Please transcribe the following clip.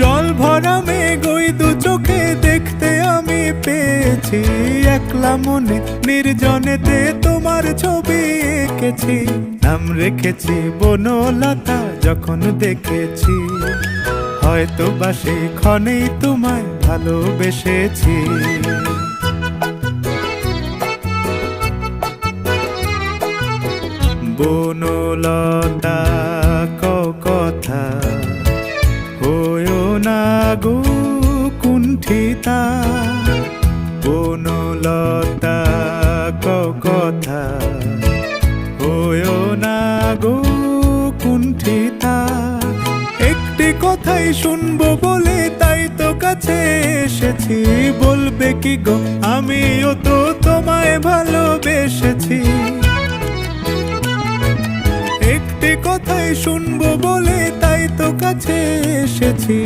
জল ভরা মেঘ ওই দু চোখে দেখতে আমি পেয়েছি, একলা মনে নির্জনেতে তোমার ছবি এঁকেছি। নাম রেখেছি বনলতা যখন দেখেছি, হয়তো বা সেই ক্ষণেই তোমায় ভালোবেসেছি। বনলতা কথা হয়ো না গো কুণ্ঠিতা, বনলতা কথা হয়ো না গো কুণ্ঠিতা। একটি কথাই শুনবো বলে তাই তো কাছে এসেছি, বলবে কি গো আমিও তো তোমায় ভালোবেসেছি। একটি কথাই শুনবো বলে তাই তো কাছে এসেছি,